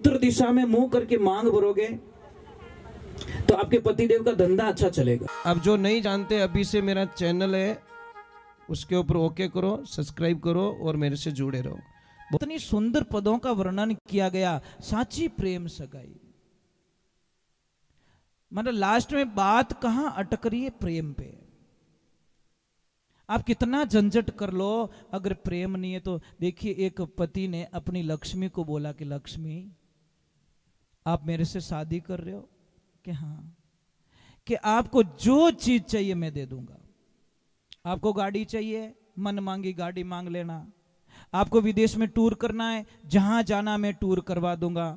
उत्तर दिशा में मुंह करके मांग भरोगे तो आपके पतिदेव का धंधा अच्छा चलेगा। अब जो नहीं जानते, अभी से मेरा चैनल है उसके ऊपर ओके करो, सब्सक्राइब करो और मेरे से जुड़े रहो। इतनी सुंदर पदों का वर्णन किया गया, साची प्रेम सगाई। मतलब लास्ट में बात कहां अटक रही है? प्रेम पे। आप कितना झंझट कर लो, अगर प्रेम नहीं है तो देखिए, एक पति ने अपनी लक्ष्मी को बोला कि लक्ष्मी, आप मेरे से शादी कर रहे हो? कि हाँ। कि आपको जो चीज चाहिए मैं दे दूंगा। आपको गाड़ी चाहिए, मन मांगी गाड़ी मांग लेना। आपको विदेश में टूर करना है, जहां जाना मैं टूर करवा दूंगा।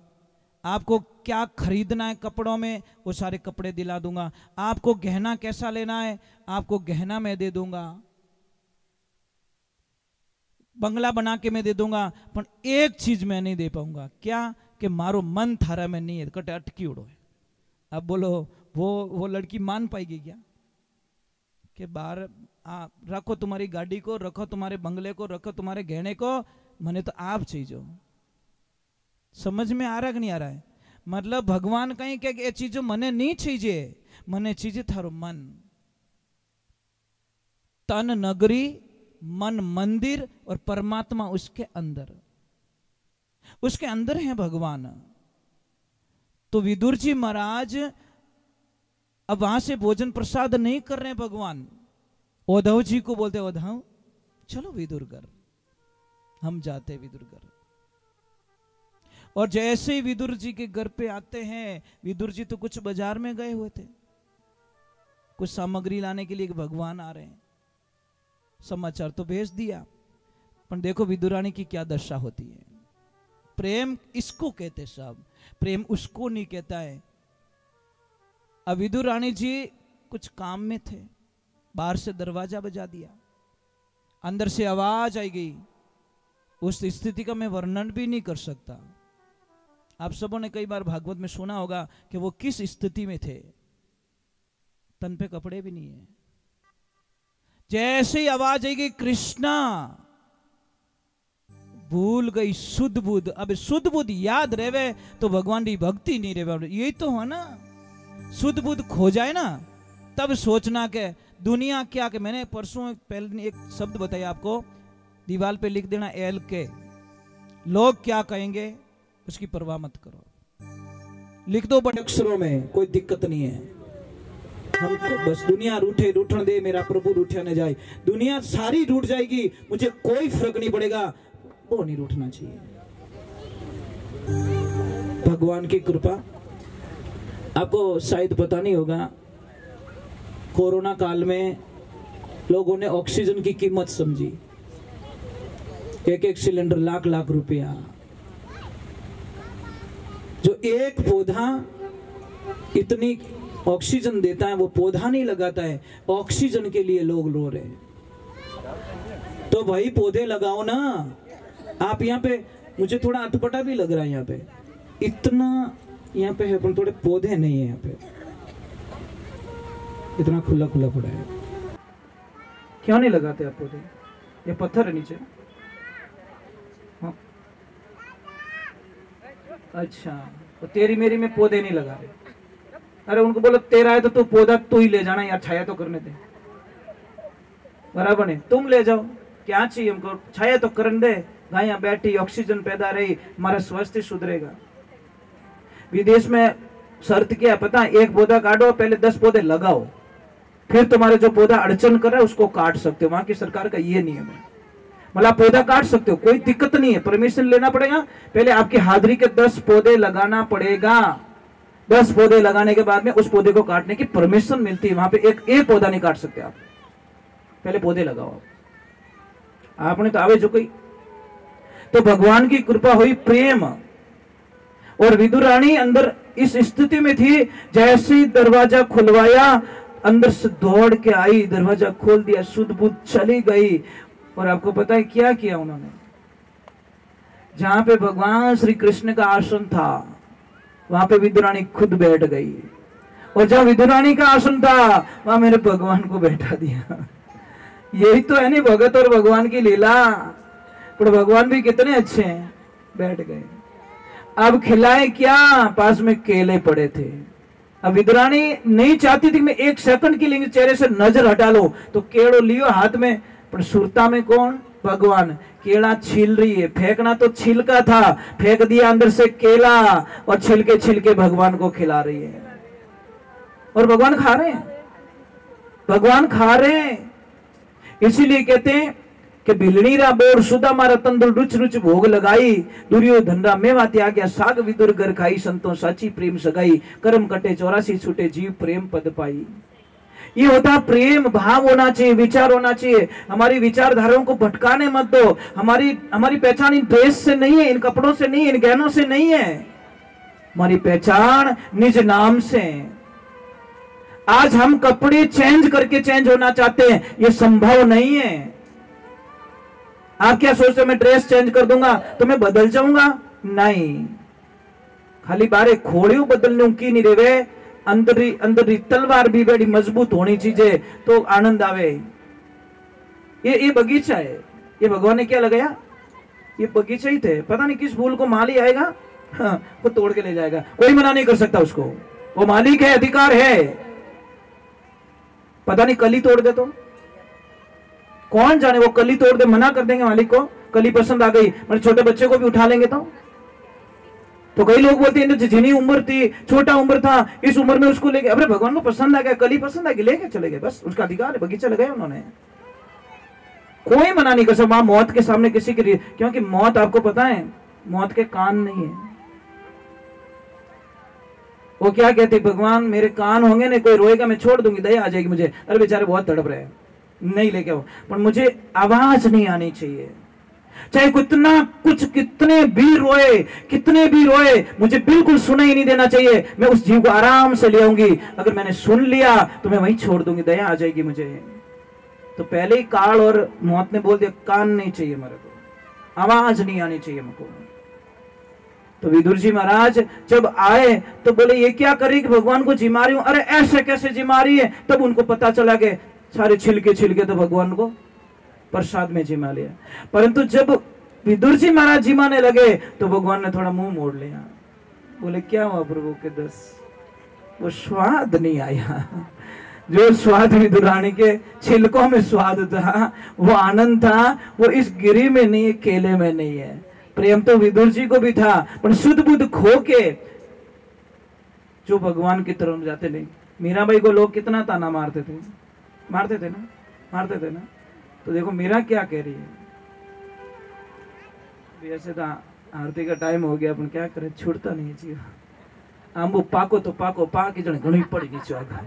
आपको क्या खरीदना है कपड़ों में, वो सारे कपड़े दिला दूंगा। आपको गहना कैसा लेना है, आपको गहना मैं दे दूंगा। बंगला बना के मैं दे दूंगा, पर एक चीज मैं नहीं दे पाऊंगा। क्या? कि मारो मन थारा में नहीं है, कटे अटकी उड़ो है। अब बोलो, वो लड़की मान पाएगी क्या? कि बाहर रखो तुम्हारी गाड़ी को, रखो तुम्हारे बंगले को, रखो तुम्हारे गहने को, मने तो आप चाहिए। समझ में आ रहा कि नहीं आ रहा है? मतलब भगवान कहीं क्या ये चीजों मने नहीं चाहिए, मने चाहिए थारो मन। तन नगरी, मन मंदिर और परमात्मा उसके अंदर, उसके अंदर है भगवान। तो विदुर जी महाराज अब वहां से भोजन प्रसाद नहीं कर रहे हैं भगवान। उद्धव जी को बोलते, उद्धव चलो विदुरगढ़, हम जाते विदुरगढ़। और जैसे ही विदुर जी के घर पे आते हैं, विदुर जी तो कुछ बाजार में गए हुए थे, कुछ सामग्री लाने के लिए भगवान आ रहे हैं। समाचार तो भेज दिया, पर देखो विदुरानी की क्या दशा होती है। प्रेम इसको कहते सब, प्रेम उसको नहीं कहता है। अब विदुर रानी जी कुछ काम में थे, बाहर से दरवाजा बजा दिया, अंदर से आवाज आई गई। उस स्थिति का मैं वर्णन भी नहीं कर सकता। आप सबों ने कई बार भागवत में सुना होगा कि वो किस स्थिति में थे। तन पे कपड़े भी नहीं है। जैसे ही आवाज आई गई कृष्णा, भूल गई शुद्ध बुद्ध। अब शुद्ध बुद्ध याद रहे तो भगवान की भक्ति नहीं रहे। यही तो है ना, शुद्ध बुद्ध खो जाए ना, तब सोचना के दुनिया क्या। के मैंने परसों पहले एक शब्द बताया आपको, दीवार पे लिख देना एल के, लोग क्या कहेंगे उसकी परवाह मत करो। लिख दो बड़े अक्षरों में, कोई दिक्कत नहीं है। हम तो बस दुनिया रूठे रूठन दे, मेरा प्रभु रूठा न जाए। दुनिया सारी रूठ जाएगी, मुझे कोई फर्क नहीं पड़ेगा, वो नहीं रूठना चाहिए। भगवान की कृपा। आपको शायद पता नहीं होगा, कोरोना काल में लोगों ने ऑक्सीजन की कीमत समझी। एक एक सिलेंडर लाख लाख रुपया। जो एक पौधा इतनी ऑक्सीजन देता है, वो पौधा नहीं लगाता है, ऑक्सीजन के लिए लोग रो रहे हैं। तो भाई पौधे लगाओ ना। आप यहाँ पे, मुझे थोड़ा अटपटा भी लग रहा है यहाँ पे, इतना यहाँ पे है पर थोड़े पौधे नहीं है यहाँ पे, इतना खुला खुला पड़ा है। क्यों नहीं लगाते आप पौधे? ये पत्थर है नीचे। हाँ। अच्छा, तो तेरी मेरी में पौधे नहीं लगा रहे। अरे उनको बोलो तेरा है तो तू पौधा तू ही ले जाना यार, छाया तो करने दे। बराबर नहीं, तुम ले जाओ, क्या चाहिए हमको, छाया तो करने दे। गायें बैठी, ऑक्सीजन पैदा रही, हमारा स्वास्थ्य सुधरेगा। विदेश में शर्त क्या है पता है? एक पौधा काटो, पहले 10 पौधे लगाओ, फिर तुम्हारे जो पौधा अड़चन कर रहा है उसको काट सकते हो। वहां की सरकार का ये नियम है। मतलब पौधा काट सकते हो, कोई दिक्कत नहीं है, परमिशन लेना पड़ेगा। पहले आपकी हाजिरी के 10 पौधे लगाना पड़ेगा। 10 पौधे लगाने के बाद में उस पौधे को काटने की परमिशन मिलती है। वहां पे एक पौधा नहीं काट सकते आप, पहले पौधे लगाओ। आपने तो आवे जो कोई। तो भगवान की कृपा हुई, प्रेम। और विदुर रानी अंदर इस स्थिति में थी, जैसे दरवाजा खुलवाया, अंदर से दौड़ के आई, दरवाजा खोल दिया, शुद्ध बुद्ध चली गई। और आपको पता है क्या किया उन्होंने? जहां पे भगवान श्री कृष्ण का आसन था, वहां पे विदुरानी खुद बैठ गई। और जहां विदुरानी का आसन था, वहां मेरे भगवान को बैठा दिया। यही तो है नहीं भगत और भगवान की लीला। पर भगवान भी कितने अच्छे हैं, बैठ गए। अब खिलाए क्या, पास में केले पड़े थे। अब विदुरानी नहीं चाहती थी मैं एक सेकंड के लिए चेहरे से नजर हटा लो, तो केड़ो लियो हाथ में, पर सुरता में कौन, भगवान। केला छील रही है, फेंकना तो छिलका था, फेंक दिया अंदर से केला, और छिलके छिलके भगवान को खिला रही है। और भगवान खा रहे हैं, भगवान खा रहे हैं। इसीलिए कहते हैं कि बिलनी रा बोर सुदा मारा तंदुर रुच रुच भोग लगाई, दुर्योधन रा मेवा त्याग्या साग विदुर घर खाई, संतों साची प्रेम सगाई, कर्म कटे 84 छूटे जीव प्रेम पद पाई। ये होता प्रेम भाव होना चाहिए, विचार होना चाहिए। हमारी विचारधाराओं को भटकाने मत दो। हमारी पहचान इन ड्रेस से नहीं है, इन कपड़ों से नहीं है, इन गहनों से नहीं है। हमारी पहचान निज नाम से। आज हम कपड़े चेंज करके चेंज होना चाहते हैं, ये संभव नहीं है। आप क्या सोचते हो मैं ड्रेस चेंज कर दूंगा तो मैं बदल जाऊंगा? नहीं, खाली बारे खोड़ियों बदलने की नहीं रेवे, अंदरी तलवार भी बड़ी मजबूत होनी चाहिए तो आनंद आवे। ये बगीचा है, ये भगवान ने क्या लगाया, ये बगीचा ही थे। पता नहीं किस फूल को माली आएगा, हाँ, वो तोड़ के ले जाएगा, कोई मना नहीं कर सकता उसको, वो मालिक है, अधिकार है। पता नहीं कली तोड़ दे तो कौन जाने, वो कली तोड़ दे, मना कर देंगे मालिक को। कली पसंद आ गई, मतलब छोटे बच्चे को भी उठा लेंगे तो कई लोग बोलते हैं जितनी उम्र थी, छोटा उम्र था, इस उम्र में उसको लेके, अरे भगवान को पसंद आ गया, कली पसंद आ गई, लेके चले गए, बस उसका अधिकार है, बगीचा लगाया उन्होंने, कोई मना नहीं कर सकता। वहां मौत के सामने किसी के लिए, क्योंकि मौत आपको पता है मौत के कान नहीं है। वो क्या कहते, भगवान मेरे कान होंगे ना, कोई रोएगा मैं छोड़ दूंगी, दया आ जाएगी मुझे, अरे बेचारे बहुत तड़प रहे हैं, नहीं लेके आओ, पर मुझे आवाज नहीं आनी चाहिए, चाहे कितने भी रोए, मुझे बिल्कुल सुनाई नहीं देना चाहिए। मैं उस जीव को आराम से ले आऊंगी, अगर मैंने सुन लिया तो मैं वहीं छोड़ दूंगी, दया आ जाएगी मुझे। तो पहले ही काल और मौत ने बोल दिया, कान नहीं चाहिए मेरे को, आवाज नहीं आनी चाहिए मुझको। तो विदुर जी महाराज जब आए तो बोले ये क्या करी कि भगवान को जिमा रही हूं, अरे ऐसे कैसे जिमा रही है। तब उनको पता चला कि सारे छिलके तो भगवान को प्रसाद में जिमा लिया। परंतु जब विदुर जी महाराज जिमाने लगे तो भगवान ने थोड़ा मुंह मोड़ लिया, बोले क्या हुआ प्रभु के दस, वो स्वाद नहीं आया, जो स्वाद विदुरानी के छिलकों में स्वाद था, वो आनंद था, वो इस गिरी में नहीं है, केले में नहीं है। प्रेम तो विदुर जी को भी था, पर शुद्ध बुद्ध खो के जो भगवान की तरफ जाते नहीं। मीराबाई को लोग कितना ताना मारते थे ना। तो देखो मीरा क्या कह रही है, ऐसे तो आरती का टाइम हो गया, अपन क्या करें, छूटता नहीं चाहिए। आंबू पाको तो पाको, पाकी जने घणी पड़ी नीचे आगा,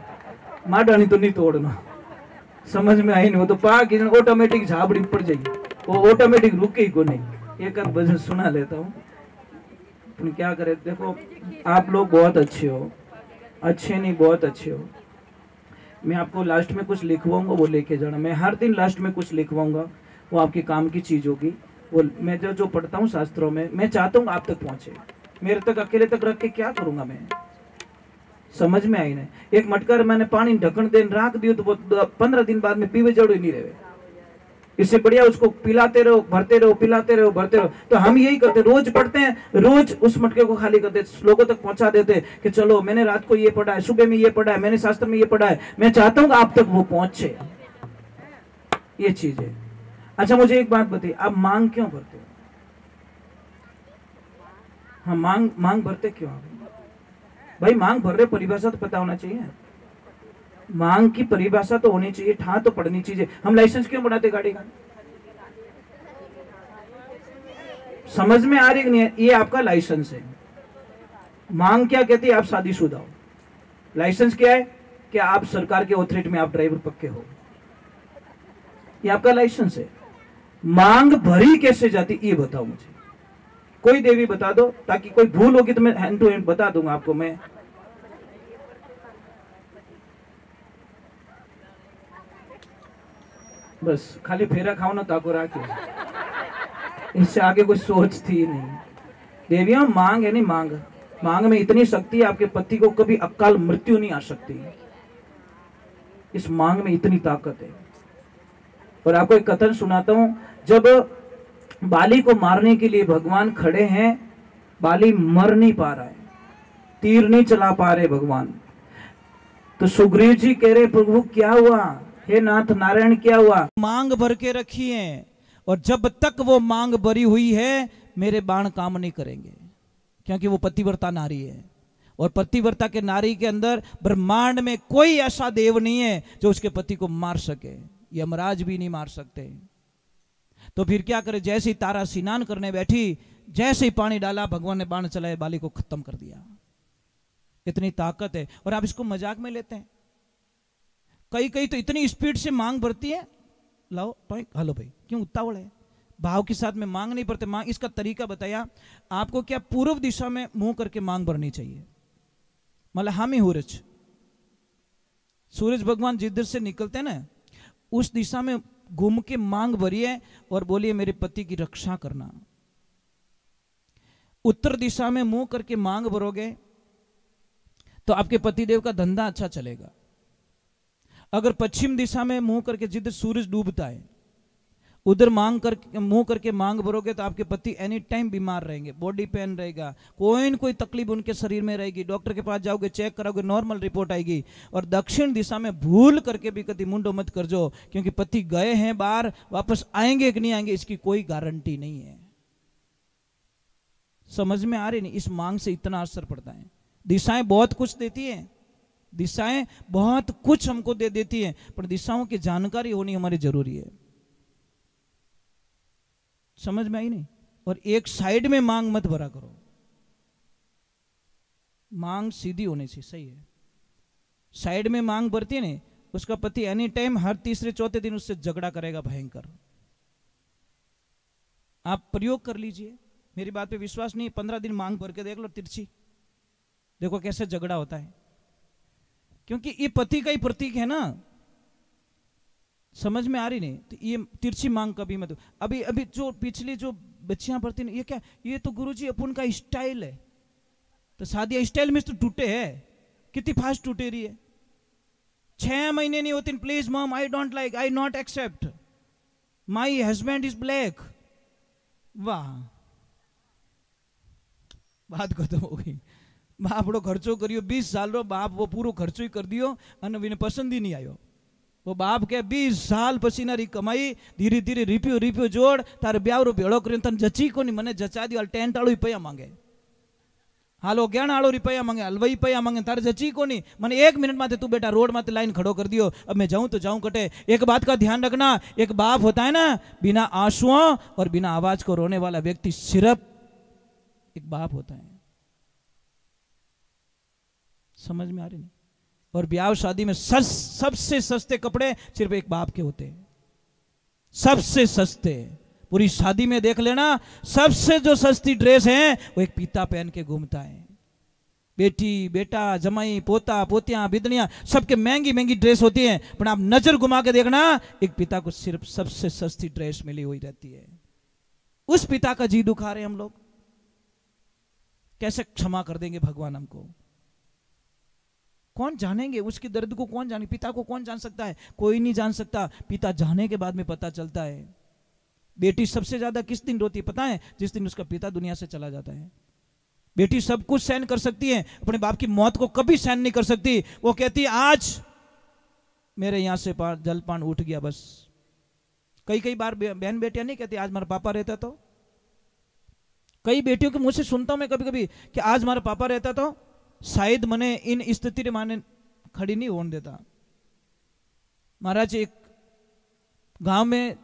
माडानी तो नहीं तोड़ना, समझ में आई नहीं, वो तो पाकी जने ऑटोमेटिक झाबड़ी पड़ जाएगी, वो ऑटोमेटिक रुके ही को नहीं। एक आध भजन सुना लेता हूँ, अपन क्या करें। देखो आप लोग बहुत अच्छे हो, अच्छे नहीं बहुत अच्छे हो। मैं आपको लास्ट में कुछ लिखवाऊंगा, वो लेके जाना। मैं हर दिन लास्ट में कुछ लिखवाऊंगा, वो आपके काम की चीज होगी। वो मैं जो पढ़ता हूँ शास्त्रों में, मैं चाहता हूँ आप तक पहुंचे, मेरे तक अकेले तक रख के क्या करूंगा मैं, समझ में आई नहीं। एक मटकर मैंने पानी ढक्कन देन राख दियो तो वो 15 दिन बाद में पीवे जड़ो ही नहीं रहे। इससे बढ़िया उसको पिलाते रहो, भरते रहो, पिलाते रहो, भरते रहो। तो हम यही करते, रोज पढ़ते हैं, रोज उस मटके को खाली करते, लोगों तक पहुंचा देते कि चलो मैंने रात को ये पढ़ा है, सुबह में ये पढ़ा है, मैंने शास्त्र में ये पढ़ा है। मैं चाहता हूँ आप तक वो पहुंचे, ये चीज है। अच्छा मुझे एक बात बताइए, आप मांग क्यों भरते हो? हाँ मांग भरते क्यों भाई? मांग भर रहे, परिभाषा तो पता होना चाहिए, मांग की परिभाषा तो होनी चाहिए, ठा तो पढ़नी चाहिए। हम लाइसेंस क्यों बनाते गाड़ी का? समझ में आ रही नहीं है? ये आपका लाइसेंस है। मांग क्या कहती है? आप शादीशुदा हो। लाइसेंस क्या है? कि आप सरकार के ऑथोरिटी में आप ड्राइवर पक्के हो, ये आपका लाइसेंस है। मांग भरी कैसे जाती ये बताओ मुझे, कोई देवी बता दो, ताकि कोई भूल होगी तो मैं हैंड टू हैंड बता दूंगा आपको। मैं बस खाली फेरा खाओ ना ताको राके, इससे आगे कोई सोच थी नहीं। देवियां मांग है नहीं, मांग में इतनी शक्ति है, आपके पति को कभी अकाल मृत्यु नहीं आ सकती। इस मांग में इतनी ताकत है। और आपको एक कथन सुनाता हूं, जब बाली को मारने के लिए भगवान खड़े हैं, बाली मर नहीं पा रहा है, तीर नहीं चला पा रहे भगवान। तो सुग्रीव जी कह रहे प्रभु क्या हुआ, हे नाथ नारायण क्या हुआ? मांग भर के रखी है और जब तक वो मांग भरी हुई है मेरे बाण काम नहीं करेंगे, क्योंकि वो पतिव्रता नारी है और पतिव्रता के नारी के अंदर ब्रह्मांड में कोई ऐसा देव नहीं है जो उसके पति को मार सके, यमराज भी नहीं मार सकते। तो फिर क्या करे, जैसे ही तारा स्नान करने बैठी, जैसे ही पानी डाला भगवान ने बाण चलाए, बाली को खत्म कर दिया। इतनी ताकत है और आप इसको मजाक में लेते हैं। कई कई तो इतनी स्पीड से मांग भरती है, लाओ हेलो भाई, क्यों उतावल है, भाव के साथ में मांग नहीं भरते। मांग इसका तरीका बताया आपको, क्या पूर्व दिशा में मुंह करके मांग भरनी चाहिए। मतलब हामी सूरज, सूरज भगवान जिधर से निकलते हैं ना उस दिशा में घूम के मांग भरिए और बोलिए मेरे पति की रक्षा करना। उत्तर दिशा में मुंह करके मांग भरोगे तो आपके पतिदेव का धंधा अच्छा चलेगा। अगर पश्चिम दिशा में मुंह करके जिधर सूरज डूबता है उधर मुंह करके मांग भरोगे तो आपके पति एनी टाइम बीमार रहेंगे, बॉडी पेन रहेगा, कोई न कोई तकलीफ उनके शरीर में रहेगी। डॉक्टर के पास जाओगे, चेक कराओगे, नॉर्मल रिपोर्ट आएगी। और दक्षिण दिशा में भूल करके भी कभी मुंडो मत कर जो, क्योंकि पति गए हैं बाहर, वापस आएंगे कि नहीं आएंगे इसकी कोई गारंटी नहीं है। समझ में आ रही नहीं? इस मांग से इतना असर पड़ता है। दिशाएं बहुत कुछ देती है, दिशाएं बहुत कुछ हमको दे देती है, पर दिशाओं की जानकारी होनी हमारी जरूरी है। समझ में आई नहीं? और एक साइड में मांग मत भरा करो, मांग सीधी होनी चाहिए। सही है, साइड में मांग भरती है ना, उसका पति एनी टाइम हर तीसरे चौथे दिन उससे झगड़ा करेगा भयंकर। आप प्रयोग कर लीजिए, मेरी बात पे विश्वास नहीं, 15 दिन मांग भर के देख लो तिरछी, देखो कैसे झगड़ा होता है। क्योंकि ये पति का ही प्रतीक है ना। समझ में आ रही नहीं? तो ये तिरछी मांग कभी मत। अभी अभी जो पिछली जो बच्चियां पढ़ती ये क्या, ये तो गुरुजी अपन का स्टाइल है। तो शादी स्टाइल में तो टूटे है, कितनी फास्ट टूटे रही है। 6 महीने नहीं होते, please mom I don't like, I not accept, my husband is black. वाह, बात खत्म हो गई। बापड़ो खर्चो करियो 20 साल रो, बाप वो पूरो खर्चो ही कर दियो અને વિને પસંદ ही नहीं आयो। वो बाप के 20 साल पसीना री कमाई धीरे धीरे રીપ્યો રીપ્યો જોડ તારે બ્યાવરો ભેળો કરીને તને જચી કોની, મને જચા દિયો, ટેન્ટ આળો રૂપિયા માંગે, હાલો જ્ઞાન આળો રૂપિયા मांगे, हलवाई पैया मांगे, तारे जची कोनी, मैंने 1 मिनट माते तू बेटा रोड माते लाइन खड़ो कर दियो, अब मैं जाऊं तो जाऊं कटे। एक बात का ध्यान रखना, एक बाप होता है ना बिना आंसुओं और बिना आवाज को रोने वाला व्यक्ति सिर्फ एक बाप होता है। समझ में आ रही नहीं? और ब्याह शादी में सबसे सस्ते कपड़े सिर्फ एक बाप के होते हैं, सबसे सस्ते। पूरी शादी में देख लेना, सबसे जो सस्ती ड्रेस है वो एक पिता पहन के घूमता है। बेटी बेटा जमाई पोता पोतियां बिदनियां सबके महंगी महंगी ड्रेस होती है, पर आप नजर घुमा के देखना एक पिता को सिर्फ सबसे सस्ती ड्रेस मिली हुई रहती है। उस पिता का जी दुखा रहे हम लोग, कैसे क्षमा कर देंगे भगवान हमको? कौन जानेंगे उसके दर्द को? कौन जाने? पिता को कौन जान सकता है? कोई नहीं जान सकता। पिता जाने के बाद में पता चलता है। बेटी सबसे ज्यादा किस दिन रोती है पता है? जिस दिन उसका पिता दुनिया से चला जाता है। बेटी सब कुछ सहन कर सकती है, अपने बाप की मौत को कभी सहन नहीं कर सकती। वो कहती है आज मेरे यहां से जलपान उठ गया बस। कई कई बार बहन बेटियां नहीं कहती आज हमारा पापा रहता तो। कई बेटियों के मुंह से सुनता हूं मैं कभी कभी कि आज हमारा पापा रहता तो शायद मने इन स्थिति माने खड़ी नहीं होने देता। महाराज एक गांव में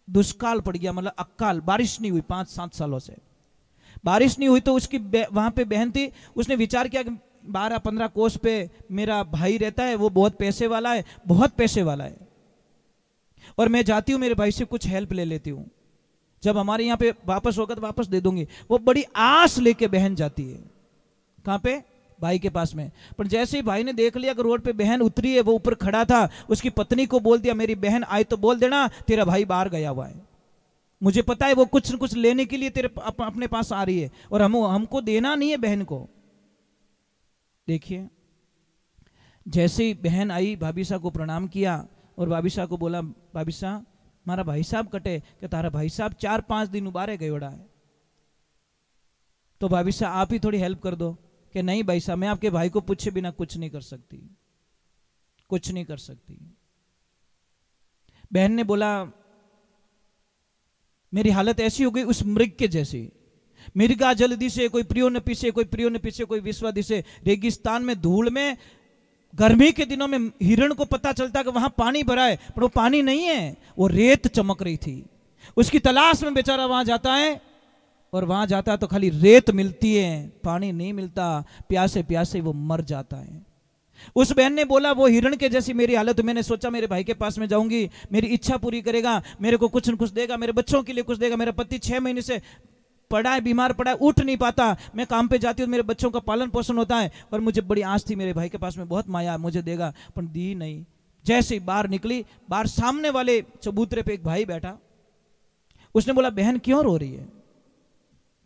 दुष्काल पड़ गया, मतलब अकाल, बारिश नहीं हुई 5-7 सालों से। बारिश नहीं हुई तो उसकी वहां पे बहन थी, उसने विचार किया कि 12-15 कोस पे मेरा भाई रहता है, वो बहुत पैसे वाला है, बहुत पैसे वाला है, और मैं जाती हूँ मेरे भाई से कुछ हेल्प ले लेती हूँ, जब हमारे यहाँ पे वापस होगा तो वापस दे दूंगी। वो बड़ी आस लेके बहन जाती है, कहाँ पे? भाई के पास में। पर जैसे ही भाई ने देख लिया कि रोड पे बहन उतरी है, वो ऊपर खड़ा था, उसकी पत्नी को बोल दिया मेरी बहन आई तो बोल देना तेरा भाई बाहर गया हुआ है, मुझे पता है वो कुछ न कुछ लेने के लिए तेरे अपने पास आ रही है और हमको देना नहीं है बहन को। देखिए जैसे ही बहन आई भाभी साहब को प्रणाम किया और भाभी साहब को बोला भाभी साहब मारा भाई साहब कटे कि तारा भाई साहब 4-5 दिन उबारे गयोड़ा है। तो भाभी साहब आप ही थोड़ी हेल्प कर दो कि नहीं भाई साहब मैं आपके भाई को पूछे बिना कुछ नहीं कर सकती, कुछ नहीं कर सकती। बहन ने बोला मेरी हालत ऐसी हो गई उस मृग के जैसी, मृगा जल दिसे कोई प्रियो न पीसे, कोई प्रियो न पीसे कोई विश्वा दिसे। रेगिस्तान में धूल में गर्मी के दिनों में हिरण को पता चलता कि वहां पानी भरा है, पर वो पानी नहीं है, वो रेत चमक रही थी। उसकी तलाश में बेचारा वहां जाता है, और वहां जाता है तो खाली रेत मिलती है, पानी नहीं मिलता, प्यासे प्यासे वो मर जाता है। उस बहन ने बोला वो हिरण के जैसी मेरी हालत। मैंने सोचा मेरे भाई के पास में जाऊंगी, मेरी इच्छा पूरी करेगा, मेरे को कुछ न कुछ देगा, मेरे बच्चों के लिए कुछ देगा। मेरा पति 6 महीने से पड़ा है, बीमार पड़ा है, उठ नहीं पाता। मैं काम पे जाती हूँ, मेरे बच्चों का पालन पोषण होता है, और मुझे बड़ी आस थी मेरे भाई के पास में बहुत माया मुझे देगा, पर दी नहीं। जैसे ही बाहर निकली, बाहर सामने वाले चबूतरे पे एक भाई बैठा। उसने बोला बहन क्यों रो रही है?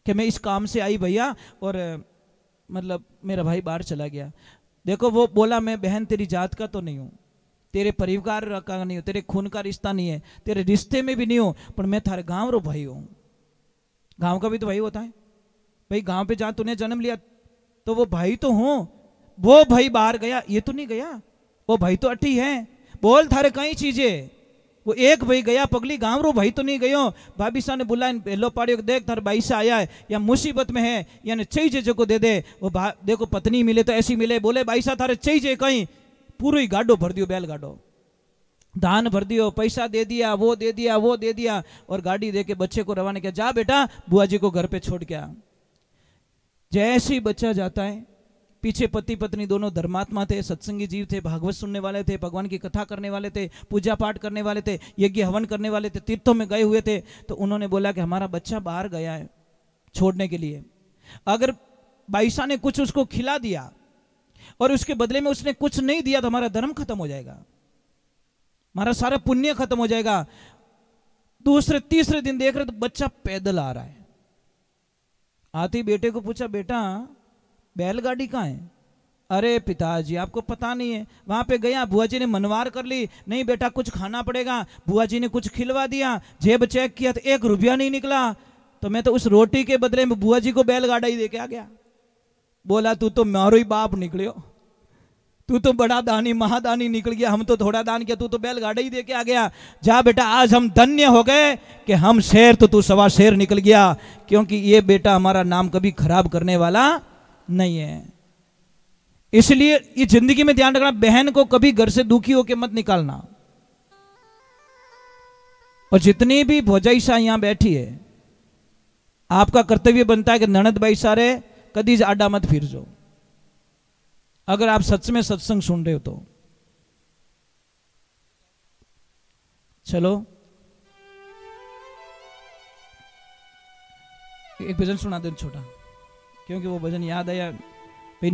कि मैं इस काम से आई भैया, और मतलब मेरा भाई बाहर चला गया। देखो वो बोला मैं बहन तेरी जात का तो नहीं हूं, तेरे परिवार का नहीं हूं, तेरे खून का रिश्ता नहीं है, तेरे रिश्ते में भी नहीं हूं, पर मैं थारे गांव रो भाई हूं। गांव का भी तो भाई होता है भाई, गांव पे जहां तूने जन्म लिया तो वो भाई तो हूं। वो भाई बाहर गया, ये तो नहीं गया, वो भाई तो अठी है। बोल थारे कई चीजें, वो एक भाई गया पगली, गांव रो भाई तो नहीं गयो। भाभी साहब ने बुलाया, पहलो पाड़ियो देख थार भाई से आया है या मुसीबत में है, यानी चाहिए जो को दे दे। वो देखो पत्नी मिले तो ऐसी मिले। बोले भाई साहब थारे चाहिए कहीं, पूरा ही गाडो भर दियो, बैल गाडो धान भर दियो, पैसा दे दिया, वो दे दिया, वो दे दिया, और गाड़ी दे के बच्चे को रवाना किया, जा बेटा बुआ जी को घर पे छोड़ के आ। जैसे ही बच्चा जाता है, पीछे पति पत्नी दोनों धर्मात्मा थे, सत्संगी जीव थे, भागवत सुनने वाले थे, भगवान की कथा करने वाले थे, पूजा पाठ करने वाले थे, यज्ञ हवन करने वाले थे, तीर्थों में गए हुए थे। तो उन्होंने बोला कि हमारा बच्चा बाहर गया है छोड़ने के लिए, अगर बाईसा ने कुछ उसको खिला दिया और उसके बदले में उसने कुछ नहीं दिया तो हमारा धर्म खत्म हो जाएगा, हमारा सारा पुण्य खत्म हो जाएगा। दूसरे तीसरे दिन देख रहे तो बच्चा पैदल आ रहा है। आते ही बेटे को पूछा बेटा बैलगाड़ी कहाँ है? अरे पिताजी आपको पता नहीं है, वहां पे गया, बुआ जी ने मनवार कर ली, नहीं बेटा कुछ खाना पड़ेगा। बुआ जी ने कुछ खिलवा दिया, जेब चेक किया तो 1 रुपया नहीं निकला, तो मैं तो उस रोटी के बदले में बुआ जी को बैलगाड़ा ही दे के आ गया। बोला तू तो मारो ही बाप निकलियो, तू तो बड़ा दानी महादानी निकल गया, हम तो थोड़ा दान किया, तू तो बैलगाड़ा ही दे के आ गया। जा बेटा आज हम धन्य हो गए कि हम शेर तो तू सवा शेर निकल गया, क्योंकि ये बेटा हमारा नाम कभी खराब करने वाला नहीं है। इसलिए ये जिंदगी में ध्यान रखना, बहन को कभी घर से दुखी होकर मत निकालना। और जितनी भी भौजाई यहां बैठी है, आपका कर्तव्य बनता है कि ननद भाई सारे कदी आडा मत फिर जाओ, अगर आप सच में सत्संग सुन रहे हो तो। चलो एक भजन सुना दो छोटा, क्योंकि वो भजन याद आया भाई।